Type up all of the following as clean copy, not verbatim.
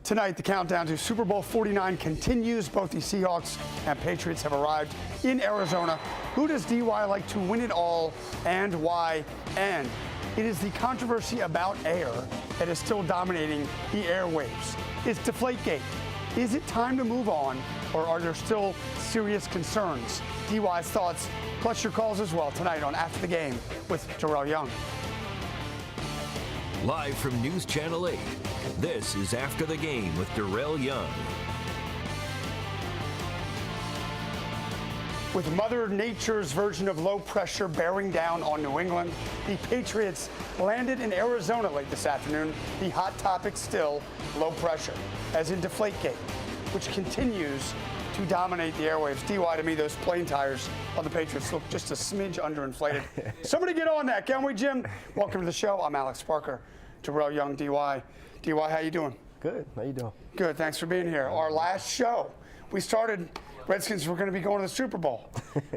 Tonight, the countdown to Super Bowl 49 continues. Both the Seahawks and Patriots have arrived in Arizona. Who does DY like to win it all, and why? And it is the controversy about air that is still dominating the airwaves. It's Deflategate. Is it time to move on, or are there still serious concerns? DY's thoughts, plus your calls as well tonight on After the Game with Darrel Young. Live from News Channel 8, this is After the Game with Darrel Young. With Mother Nature's version of low pressure bearing down on New England, the Patriots landed in Arizona late this afternoon. The hot topic still low pressure, as in Deflategate, which continues to dominate the airwaves. DY, to me, those plane tires on the Patriots look just a smidge underinflated. Somebody get on that, can we, Jim? Welcome to the show. I'm Alex Parker, Darrel Young, DY. DY, how you doing? Good. How you doing? Good. Thanks for being here. Our last show, we started. Redskins were going to be going to the Super Bowl.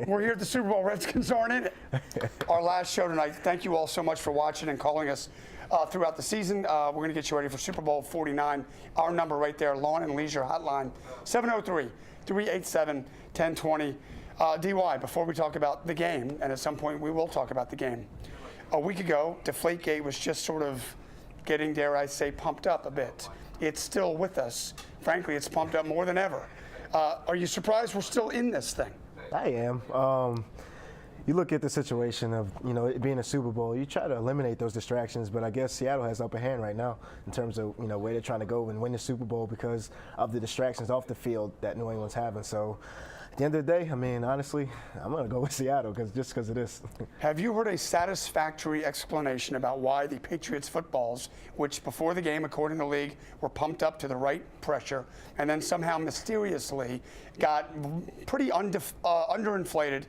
We're here at the Super Bowl. Redskins aren't in it. Our last show tonight. Thank you all so much for watching and calling us throughout the season. We're going to get you ready for Super Bowl 49. Our number right there, Lawn and Leisure Hotline, 703-387-1020. DY, before we talk about the game, and at some point we will talk about the game, a week ago, Deflategate was just sort of getting, dare I say, pumped up a bit. It's still with us. Frankly, it's pumped up more than ever. Are you surprised we're still in this thing? I am. You look at the situation of, it being a Super Bowl, you try to eliminate those distractions, but I guess Seattle has the upper hand right now in terms of, where they're trying to go and win the Super Bowl because of the distractions off the field that New England's having. So at the end of the day, honestly, I'm going to go with Seattle just because of this. Have you heard a satisfactory explanation about why the Patriots footballs, which before the game, according to the league, were pumped up to the right pressure, and then somehow mysteriously got pretty underinflated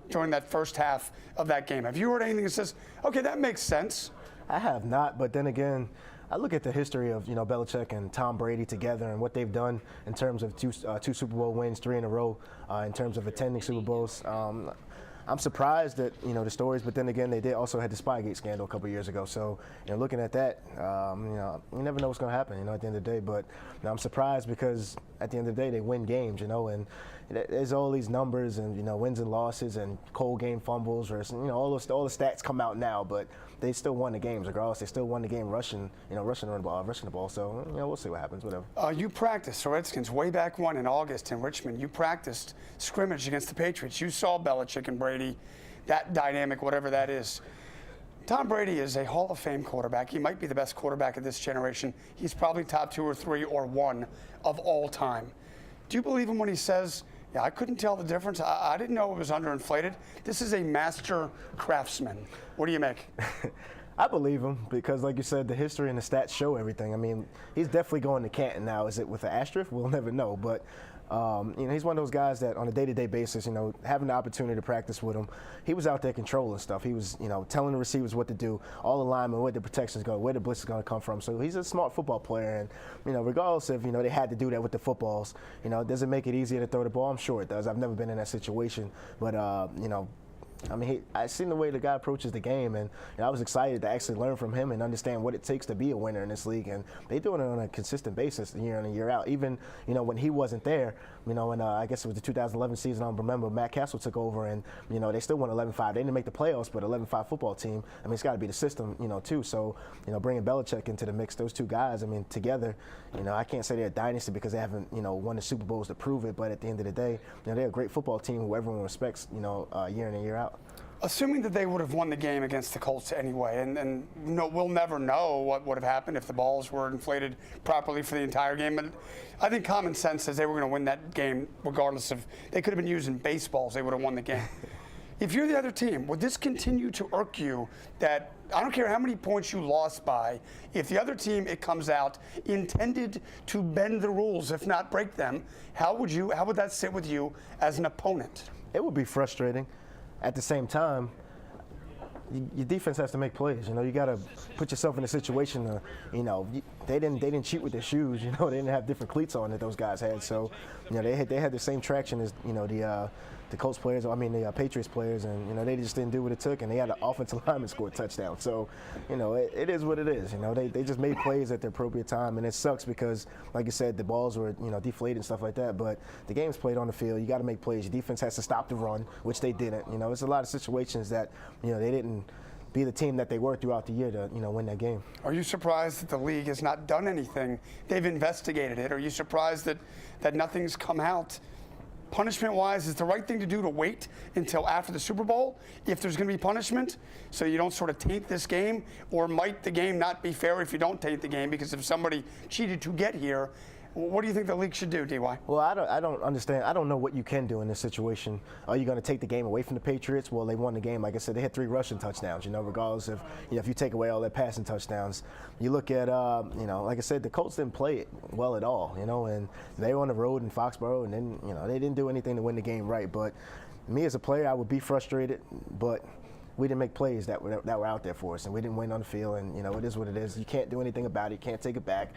during that first half of that game? Have you heard anything that says, okay, that makes sense? I have not, but then again, I look at the history of Belichick and Tom Brady together and what they've done in terms of two Super Bowl wins, 3 in a row, in terms of attending Super Bowls. I'm surprised at the stories, but then again, they did also had the Spygate scandal a couple years ago. So looking at that, you never know what's going to happen. At the end of the day. But I'm surprised because at the end of the day, they win games. And there's all these numbers and wins and losses and cold game fumbles, or all the stats come out now, but they still won the games regardless. They still won the game rushing the ball. So we'll see what happens. Whatever. You practiced the Redskins way back when in August in Richmond. You practiced scrimmage against the Patriots. You saw Belichick and Brady, that dynamic, whatever that is. Tom Brady is a Hall of Fame quarterback. He might be the best quarterback of this generation. He's probably top 2 or 3 or 1 of all time. Do you believe him when he says, yeah, I couldn't tell the difference. I didn't know it was underinflated. This is a master craftsman. What do you make? I believe him because, like you said, the history and the stats show everything. He's definitely going to Canton now. Is it with an asterisk? We'll never know. But he's one of those guys that on a day-to-day basis, having the opportunity to practice with him, he was out there controlling stuff. He was, telling the receivers what to do, all the linemen, where the protections go, where the blitz is going to come from. So he's a smart football player, and regardless if they had to do that with the footballs, does it make it easier to throw the ball? I'm sure it does. I've never been in that situation, but I've seen the way the guy approaches the game, and I was excited to actually learn from him and understand what it takes to be a winner in this league. And they do it on a consistent basis, year in and year out. Even when he wasn't there, and I guess it was the 2011 season. I don't remember. Matt Castle took over, and they still won 11-5. They didn't make the playoffs, but 11-5 football team. It's got to be the system, too. So bringing Belichick into the mix, those two guys, together, I can't say they're a dynasty because they haven't won the Super Bowls to prove it. But at the end of the day, they're a great football team who everyone respects, year in and year out. Assuming that they would have won the game against the Colts anyway, and we'll never know what would have happened if the balls were inflated properly for the entire game. But I think common sense says they were going to win that game regardless of, they could have been using baseballs, they would have won the game. If you're the other team, would this continue to irk you that, I don't care how many points you lost by, if the other team, it comes out, intended to bend the rules, if not break them, how would that sit with you as an opponent? It would be frustrating. At the same time, your defense has to make plays. You got to put yourself in a situation. They didn't cheat with their shoes. They didn't have different cleats on that those guys had. So, they had the same traction as the Colts players, the Patriots players, and they just didn't do what it took, and they had an offensive lineman score a touchdown. So, it is what it is. They just made plays at the appropriate time, and it sucks because, like you said, the balls were deflated and stuff like that. But the game's played on the field. You got to make plays. Your defense has to stop the run, which they didn't. There's a lot of situations that they didn't be the team that they were throughout the year to win that game. Are you surprised that the league has not done anything? They've investigated it. Are you surprised that nothing's come out? Punishment-wise, is the right thing to do to wait until after the Super Bowl if there's going to be punishment so you don't sort of taint this game? Or might the game not be fair if you don't taint the game because if somebody cheated to get here? What do you think the league should do, DY? Well, I don't understand. I don't know what you can do in this situation. Are you going to take the game away from the Patriots? Well, they won the game. Like I said, they had 3 rushing touchdowns, regardless of, if you take away all their passing touchdowns. You look at, like I said, the Colts didn't play it well at all, and they were on the road in Foxborough, and then, they didn't do anything to win the game right. But me as a player, I would be frustrated, but we didn't make plays that were out there for us, and we didn't win on the field, and it is what it is. You can't do anything about it. You can't take it back.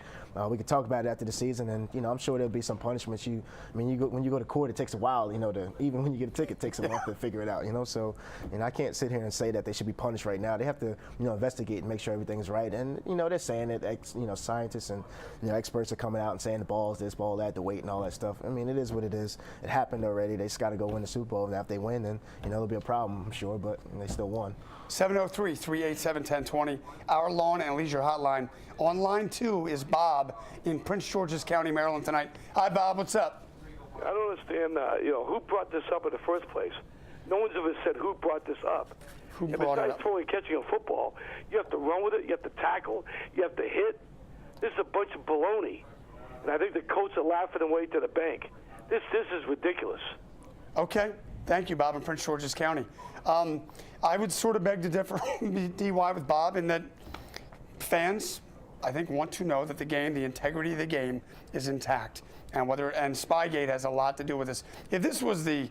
We could talk about it after the season, and I'm sure there'll be some punishments. When you go to court, it takes a while, even when you get a ticket, it takes a month to figure it out, So, I can't sit here and say that they should be punished right now. They have to, investigate and make sure everything's right. And they're saying that, scientists and experts are coming out and saying the ball's this, ball that, the weight, and all that stuff. It is what it is. It happened already. They just got to go win the Super Bowl, and if they win, then there'll be a problem, I'm sure, but they still won. 703-387-1020, our lawn and leisure hotline. On line 2 is Bob in Prince George's County, Maryland tonight. Hi, Bob. What's up? I don't understand, who brought this up in the first place. No one's ever said who brought this up. Who brought it up? Besides throwing and catching a football, you have to run with it, you have to tackle, you have to hit. This is a bunch of baloney. And I think the coach are laughing away to the bank. This is ridiculous. Okay. Thank you, Bob, in Prince George's County. I would sort of beg to differ, DY, with Bob in that fans, I think, want to know that the integrity of the game is intact. And Spygate has a lot to do with this. If this was the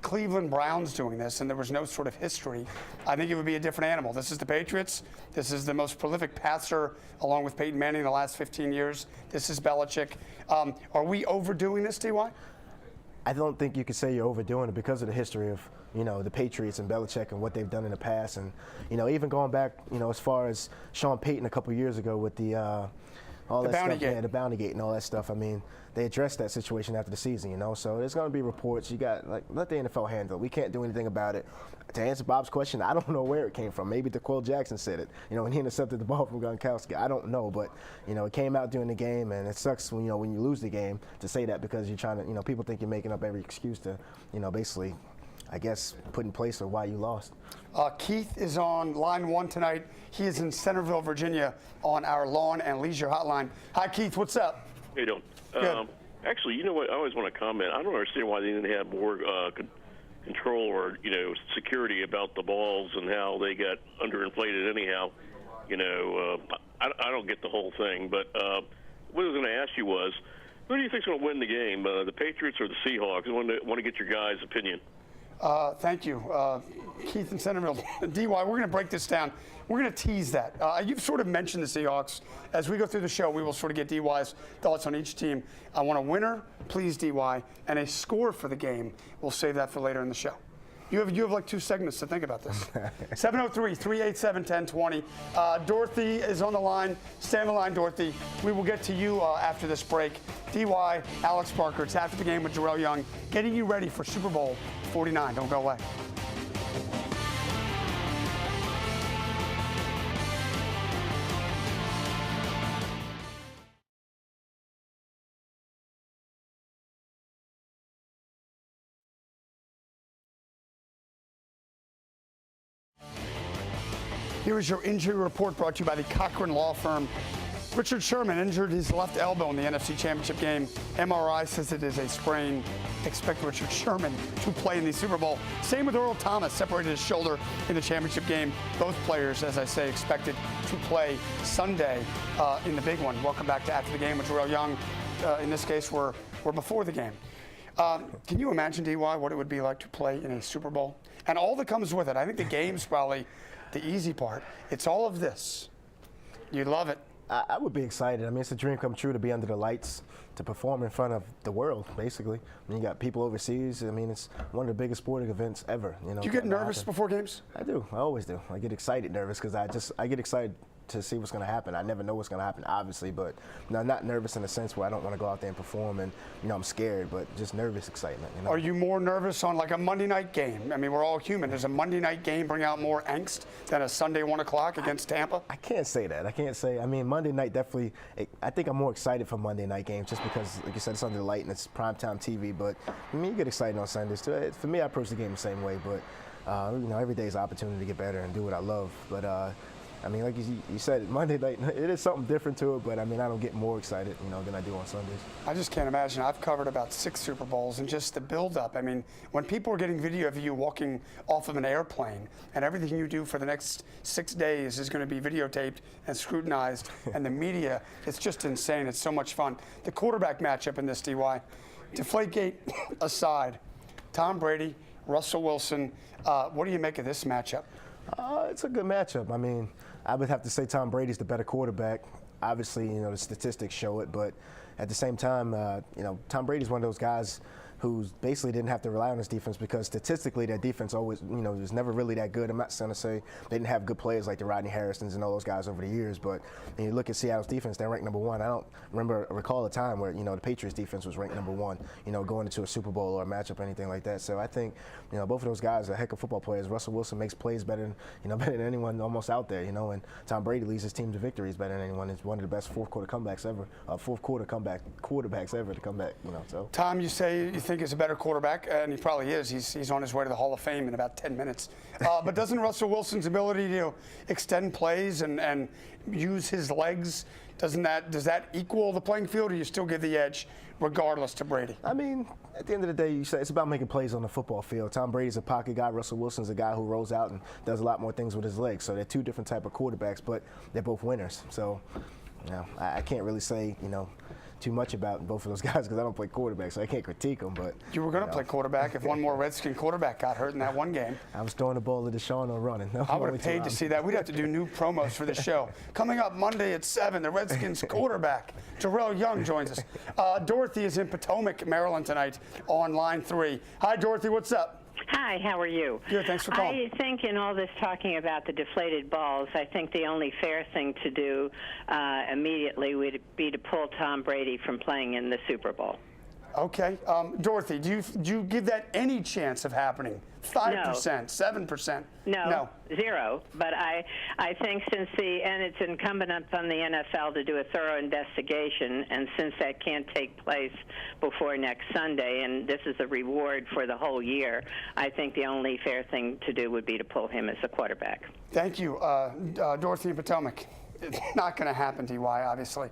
Cleveland Browns doing this and there was no sort of history, I think it would be a different animal. This is the Patriots. This is the most prolific passer, along with Peyton Manning, in the last 15 years. This is Belichick. Are we overdoing this, DY? I don't think you could say you're overdoing it because of the history of, the Patriots and Belichick and what they've done in the past. And, even going back, as far as Sean Payton a couple years ago with the Bounty Gate and all that stuff. They addressed that situation after the season, So there's going to be reports. You got, let the NFL handle it. We can't do anything about it. To answer Bob's question, I don't know where it came from. Maybe DeQuell Jackson said it, when he intercepted the ball from Gronkowski. I don't know, but, it came out during the game, and it sucks when, when you lose the game to say that because you're trying to, people think you're making up every excuse to, basically, I guess, put in place for why you lost. Keith is on line 1 tonight. He is in Centerville, Virginia, on our lawn and leisure hotline. Hi, Keith. What's up? How you doing? Good. Actually, you know what? I always want to comment. I don't understand why they didn't have more control or security about the balls and how they got underinflated. Anyhow, I don't get the whole thing. But what I was going to ask you was, who do you think's going to win the game? The Patriots or the Seahawks? I want to get your guys' opinion. Thank you, Keith in Centerville. DY, we're going to break this down. We're going to tease that. You've sort of mentioned the Seahawks. As we go through the show, we will sort of get DY's thoughts on each team. I want a winner, please, DY, and a score for the game. We'll save that for later in the show. You have like 2 segments to think about this. 703-387-1020. Dorothy is on the line. Stay on the line, Dorothy. We will get to you after this break. DY, Alex Parker, it's After the Game with Darrel Young, getting you ready for Super Bowl 49. Don't go away. Here is your injury report brought to you by the Cochran Law Firm. Richard Sherman injured his left elbow in the NFC Championship game. MRI says it is a sprain. Expect Richard Sherman to play in the Super Bowl. Same with Earl Thomas, separated his shoulder in the championship game. Both players, as I say, expected to play Sunday in the big one. Welcome back to After the Game with Darrel Young. In this case, we're before the game. Can you imagine, DY, what it would be like to play in a Super Bowl? And all that comes with it. I think the game's probably the easy part. It's all of this. You'd love it. I would be excited. I mean, it's a dream come true to be under the lights, to perform in front of the world, basically. I mean, you got people overseas. I mean, it's one of the biggest sporting events ever. You know, Do you get nervous before games? I do. I always do. I get excited, nervous, because I get excited to see what's going to happen. I never know what's going to happen, obviously, but I'm not nervous in the sense where I don't want to go out there and perform and, I'm scared, but just nervous excitement. Are you more nervous on like a Monday night game? I mean, we're all human. Does a Monday night game bring out more angst than a Sunday 1 o'clock against Tampa? I can't say that. I can't say. I mean, Monday night definitely. I think I'm more excited for Monday night games just because, like you said, it's under the light and it's primetime TV. But I mean, you get excited on Sundays too. For me, I approach the game the same way. But every day is an opportunity to get better and do what I love. But I mean, like you said, Monday night, it is something different to it, but I mean, I don't get more excited, than I do on Sundays. I just can't imagine. I've covered about 6 Super Bowls and just the build-up. I mean, when people are getting video of you walking off of an airplane and everything you do for the next 6 days is going to be videotaped and scrutinized, and the media, it's just insane. It's so much fun. The quarterback matchup in this, DY, Deflategate aside, Tom Brady, Russell Wilson, what do you make of this matchup? It's a good matchup. I mean, I would have to say Tom Brady's the better quarterback. Obviously, the statistics show it, but at the same time, Tom Brady's one of those guys who basically didn't have to rely on his defense because statistically their defense always, was never really that good. I'm not going to say they didn't have good players like the Rodney Harrisons and all those guys over the years, but when you look at Seattle's defense, they're ranked number 1. I don't recall a time where, the Patriots defense was ranked number 1, going into a Super Bowl or a matchup or anything like that. So I think, both of those guys are heck of football players. Russell Wilson makes plays better than, better than anyone almost out there, and Tom Brady leads his team to victories better than anyone. He's one of the best fourth quarter comebacks ever, quarterbacks ever to come back, so. Tom, you say you think is a better quarterback, and he probably is. He's on his way to the Hall of Fame in about 10 minutes. But doesn't Russell Wilson's ability to extend plays and use his legs, does that equal the playing field, or do you still give the edge regardless to Brady? I mean, at the end of the day, you say it's about making plays on the football field. Tom Brady's a pocket guy. Russell Wilson's a guy who rolls out and does a lot more things with his legs. So they're two different type of quarterbacks, but they're both winners. So, I can't really say, too much about both of those guys because I don't play quarterback, so I can't critique them. But you were going to play quarterback if one more Redskin quarterback got hurt in that one game. I was throwing the ball to Deshaun or running. No, I would have paid to see that. We'd have to do new promos for the show. Coming up Monday at 7, the Redskins quarterback, Darrel Young, joins us. Dorothy is in Potomac, Maryland tonight on line 3. Hi, Dorothy. What's up? Hi, how are you? Good, thanks for calling. I think in all this talking about the deflated balls, I think the only fair thing to do immediately would be to pull Tom Brady from playing in the Super Bowl. Okay. Dorothy, do you give that any chance of happening? 5%, No. 7%? No, 0. But I think and it's incumbent upon the NFL to do a thorough investigation, and since that can't take place before next Sunday, and this is a reward for the whole year, I think the only fair thing to do would be to pull him as a quarterback. Thank you. Dorothy in Potomac. It's not going to happen, DY, obviously.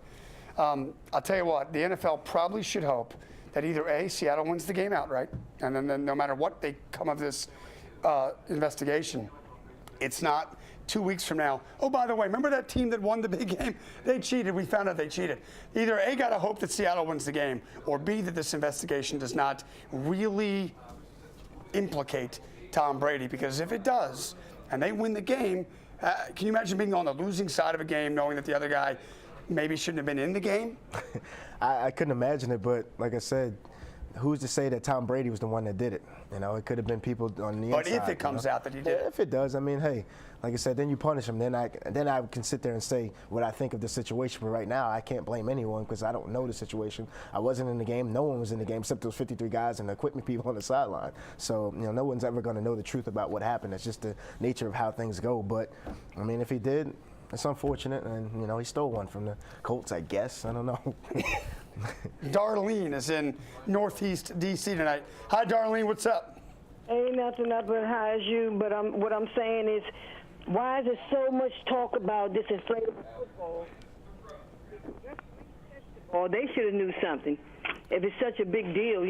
I'll tell you what, the NFL probably should hope that either A, Seattle wins the game outright, and then no matter what they come of this investigation, it's not 2 weeks from now. Oh, by the way, remember that team that won the big game? They cheated. We found out they cheated. Either A, got to hope that Seattle wins the game, or B, that this investigation does not really implicate Tom Brady, because if it does, and they win the game, can you imagine being on the losing side of a game knowing that the other guy maybe shouldn't have been in the game? I couldn't imagine it, but like I said, who's to say that Tom Brady was the one that did it? It could have been people on the inside. But if it comes out that he did it. If it does, I mean, hey, like I said, then you punish him. Then I can sit there and say what I think of the situation. But right now, I can't blame anyone because I don't know the situation. I wasn't in the game. No one was in the game except those 53 guys and the equipment people on the sideline. So, no one's ever going to know the truth about what happened. It's just the nature of how things go. But, I mean, if he did, it's unfortunate. And, he stole one from the Colts, I guess. I don't know. Darlene is in Northeast D.C. tonight. Hi, Darlene. What's up? Ain't nothing up but high as you, but what I'm saying is, why is there so much talk about this inflatable football? Or they should have knew something. If it's such a big deal,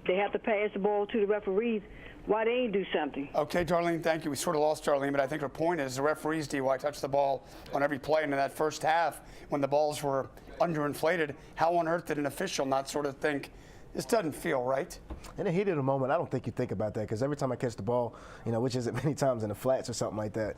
they have to pass the ball to the referees. Why they ain't do something? Okay, Darlene, thank you. We sort of lost Darlene, but I think her point is the referees, DY, touched the ball on every play. And in that first half, when the balls were underinflated, how on earth did an official not sort of think, this doesn't feel right? In the heat of the moment, I don't think you think about that because every time I catch the ball, which isn't many times in the flats or something like that,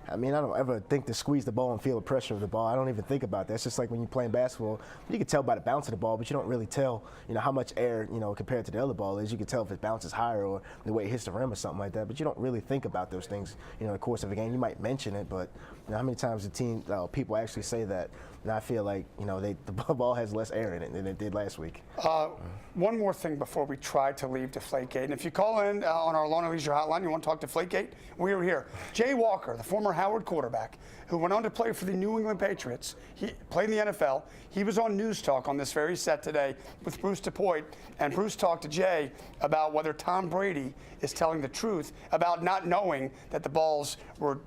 I mean, I don't ever think to squeeze the ball and feel the pressure of the ball. I don't even think about that. It's just like when you're playing basketball, you can tell by the bounce of the ball, but you don't really tell, how much air, compared to the other ball is. You can tell if it bounces higher or the way it hits the rim or something like that, but you don't really think about those things, in the course of a game. You might mention it, but how many times people actually say that? And I feel like, the ball has less air in it than it did last week. One more thing before we try to leave Deflategate. And if you call in on our Lawn and Leisure hotline, you want to talk Deflategate, we are here. Jay Walker, the former Howard quarterback, who went on to play for the New England Patriots. He played in the NFL. He was on News Talk on this very set today with Bruce DePoit. And Bruce talked to Jay about whether Tom Brady is telling the truth about not knowing that the balls were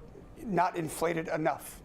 not inflated enough.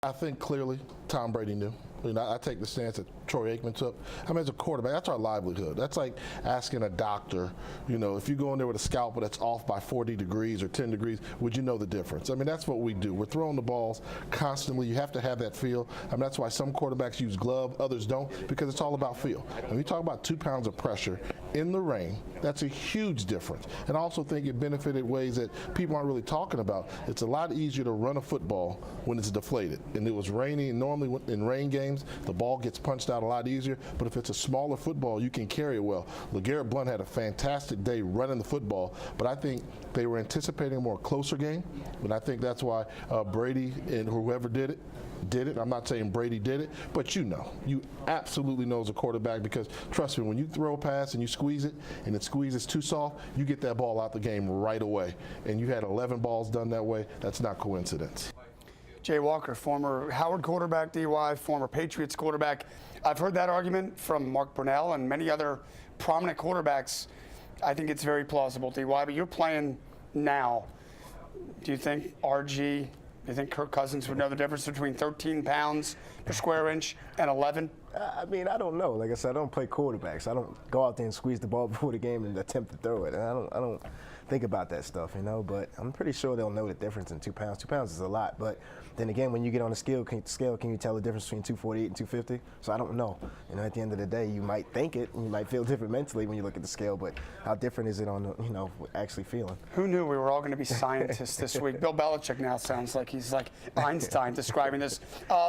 I think clearly Tom Brady knew. I take the stance that Troy Aikman took. I mean, as a quarterback, that's our livelihood. That's like asking a doctor, if you go in there with a scalpel that's off by 40 degrees or 10 degrees, would you know the difference? I mean, that's what we do. We're throwing the balls constantly. You have to have that feel. I mean, that's why some quarterbacks use glove, others don't, because it's all about feel. When you talk about 2 pounds of pressure in the rain, that's a huge difference. And I also think it benefited ways that people aren't really talking about. It's a lot easier to run a football when it's deflated. And it was rainy, and normally in rain games, the ball gets punched out a lot easier, but if it's a smaller football, you can carry it well. LeGarrette Blount had a fantastic day running the football, but I think they were anticipating a more closer game, and I think that's why Brady and whoever did it. I'm not saying Brady did it, but you absolutely know as a quarterback, because trust me, when you throw a pass and you squeeze it and it squeezes too soft, you get that ball out the game right away. And you had 11 balls done that way. That's not coincidence. Jay Walker, former Howard quarterback, DY, former Patriots quarterback. I've heard that argument from Mark Brunell and many other prominent quarterbacks. I think it's very plausible, DY, but you're playing now. Do you think Kirk Cousins would know the difference between 13 pounds per square inch and 11? I mean, I don't know. Like I said, I don't play quarterbacks. I don't go out there and squeeze the ball before the game and attempt to throw it. And I don't think about that stuff, but I'm pretty sure they'll know the difference in 2 pounds. 2 pounds is a lot, but then again, when you get on the scale, can you tell the difference between 248 and 250? So I don't know. At the end of the day, you might think it, and you might feel different mentally when you look at the scale, but how different is it on, actually feeling? Who knew we were all going to be scientists this week? Bill Belichick now sounds like he's like Einstein describing this.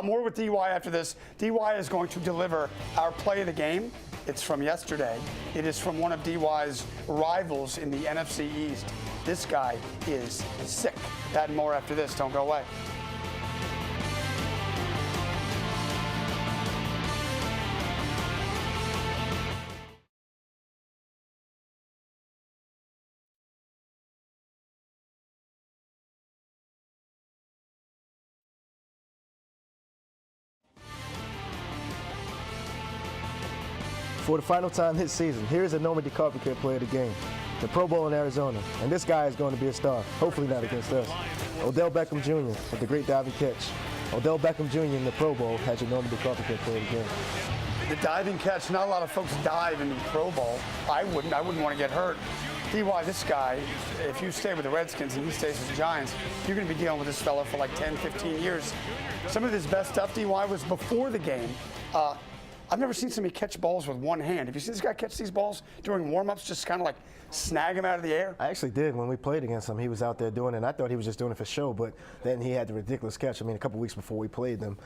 More with DY after this. DY is going to deliver our play of the game. It's from yesterday. It is from one of DY's rivals in the NFC East. This guy is sick. That and more after this. Don't go away. For the final time this season, here's a Normandy Carpenter player of the game, the Pro Bowl in Arizona, and this guy is going to be a star, hopefully not against us. Odell Beckham Jr. with the great diving catch. Odell Beckham Jr. in the Pro Bowl has your Normandy Carpenter player of the game. The diving catch, not a lot of folks dive in the Pro Bowl. I wouldn't want to get hurt. DY, this guy, if you stay with the Redskins and he stays with the Giants, you're going to be dealing with this fella for like 10, 15 years. Some of his best stuff, DY, was before the game. I've never seen somebody catch balls with one hand. Have you seen this guy catch these balls during warm-ups, just kind of like snag him out of the air? I actually did. When we played against him, he was out there doing it, and I thought he was just doing it for show, but then he had the ridiculous catch. I mean, a couple weeks before we played them.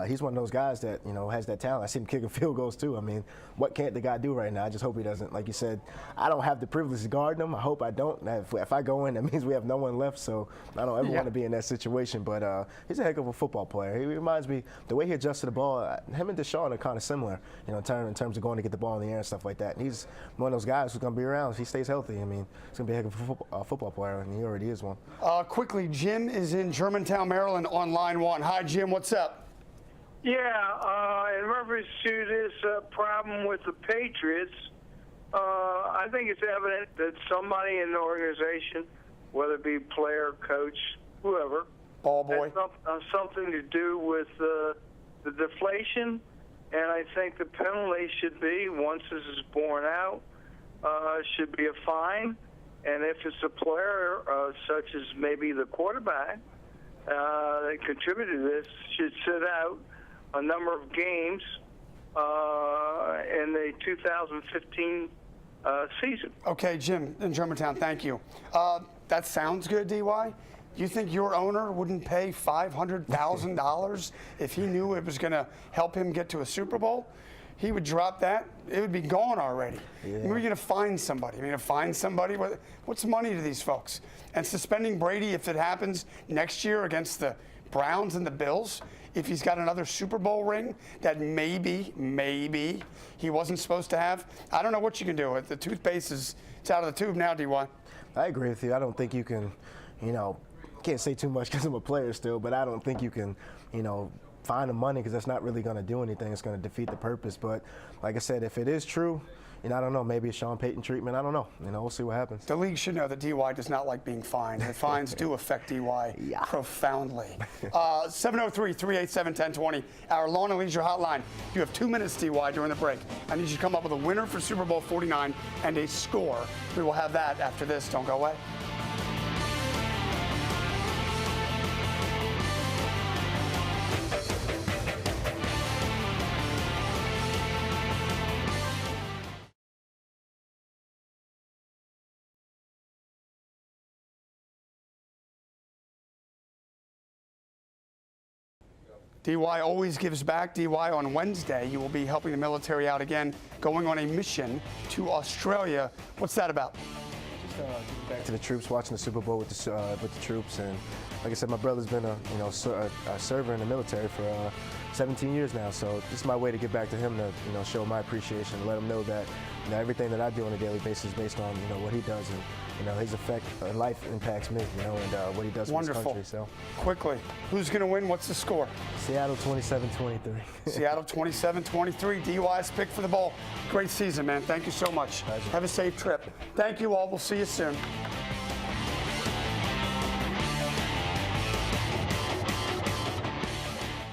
He's one of those guys that, has that talent. I see him kicking field goals, too. I mean, what can't the guy do right now? I just hope he doesn't. Like you said, I don't have the privilege to guard him. I hope I don't. If I go in, that means we have no one left, so I don't ever want to be in that situation. But he's a heck of a football player. He reminds me, the way he adjusted the ball, him and Deshaun are kind of similar, in terms of going to get the ball in the air and stuff like that. And he's one of those guys who's going to be around. If he stays healthy, I mean, he's going to be a heck of a football player, and he already is one. Quickly, Jim is in Germantown, Maryland on line one. Hi, Jim. What's up? Yeah, in reference to this problem with the Patriots, I think it's evident that somebody in the organization, whether it be player, coach, whoever, ball boy, has something to do with the deflation. And I think the penalty should be, once this is borne out, should be a fine. And if it's a player, such as maybe the quarterback, that contributed to this, should sit out a number of games in the 2015 season. Okay, Jim in Germantown, thank you. That sounds good, DY. You think your owner wouldn't pay $500,000 if he knew it was going to help him get to a Super Bowl? He would drop that. It would be gone already. Yeah. We're going to find somebody. We're going to find somebody. What's money to these folks? And suspending Brady, if it happens next year against the Browns and the Bills, if he's got another Super Bowl ring that maybe he wasn't supposed to have, I don't know what you can do. The toothpaste it's out of the tube now, DY. I agree with you. I don't think you can, can't say too much because I'm a player still, but I don't think you can, find the money because that's not really going to do anything. It's going to defeat the purpose. But like I said, if it is true, I don't know, maybe a Sean Payton treatment. I don't know. We'll see what happens. The league should know that DY does not like being fined. The fines do affect DY profoundly. 703-387-1020, our Lawn and Leisure hotline. You have 2 minutes, DY, during the break. I need you to come up with a winner for Super Bowl 49 and a score. We will have that after this. Don't go away. DY always gives back. DY, on Wednesday, you will be helping the military out again, going on a mission to Australia. What's that about? Just giving back to the troops, watching the Super Bowl with the troops, and like I said, my brother's been a server in the military for 17 years now. So this is my way to give back to him to show my appreciation, let him know that everything that I do on a daily basis is based on what he does, and his effect in life impacts me, and what he does for his country. So quickly, who's going to win? What's the score? Seattle 27-23. Seattle 27-23. DY's pick for the bowl. Great season, man. Thank you so much. Pleasure. Have a safe trip. Thank you all. We'll see you soon.